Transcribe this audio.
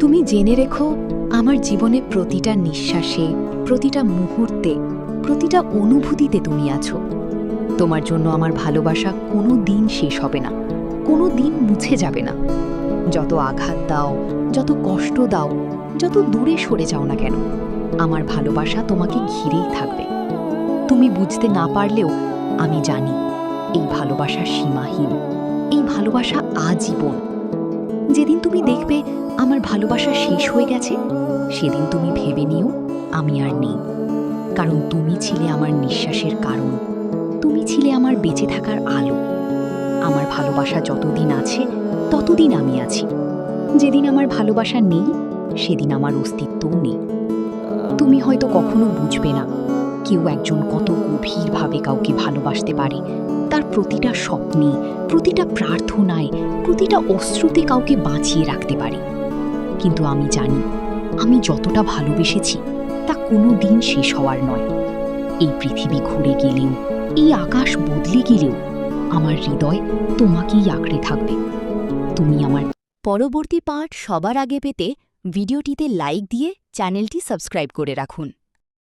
তুমি জেনে রেখো, আমার জীবনে প্রতিটা নিঃশ্বাসে, প্রতিটা মুহূর্তে, প্রতিটা অনুভূতিতে তুমি আছো। তোমার জন্য আমার ভালোবাসা কোনো দিন শেষ হবে না, কোনো দিন মুছে যাবে না। যত আঘাত দাও, যত কষ্ট দাও, যত দূরে সরে যাও না কেন, আমার ভালোবাসা তোমাকে ঘিরেই থাকবে। তুমি বুঝতে না পারলেও আমি জানি এই ভালোবাসা সীমাহীন, এই ভালোবাসা আজীবন। যেদিন তুমি দেখবে আমার ভালোবাসা শেষ হয়ে গেছে, সেদিন তুমি ভেবে নিও আমি আর নেই। কারণ তুমি ছিলে আমার নিঃশ্বাসের কারণ, তুমি ছিলে আমার বেঁচে থাকার আলো। আমার ভালোবাসা যতদিন আছে ততদিন আমি আছি। যেদিন আমার ভালোবাসা নেই, সেদিন আমার অস্তিত্বও নেই। তুমি হয়তো কখনো বুঝবে না কেউ একজন কত গভীরভাবে কাউকে ভালোবাসতে পারে, তার প্রতিটা স্বপ্নে, প্রতিটা প্রার্থনায়, প্রতিটা অশ্রুতে কাউকে বাঁচিয়ে রাখতে পারে। কিন্তু আমি জানি, আমি যতটা ভালোবেসেছি তা কোনো দিন শেষ হওয়ার নয়। এই পৃথিবী ঘুরে গেলেও, এই আকাশ বদলে গেলেও আমার হৃদয় তোমাকেই আঁকড়ে থাকবে। তুমি আমার। পরবর্তী পার্ট সবার আগে পেতে ভিডিওটিতে লাইক দিয়ে চ্যানেলটি সাবস্ক্রাইব করে রাখুন।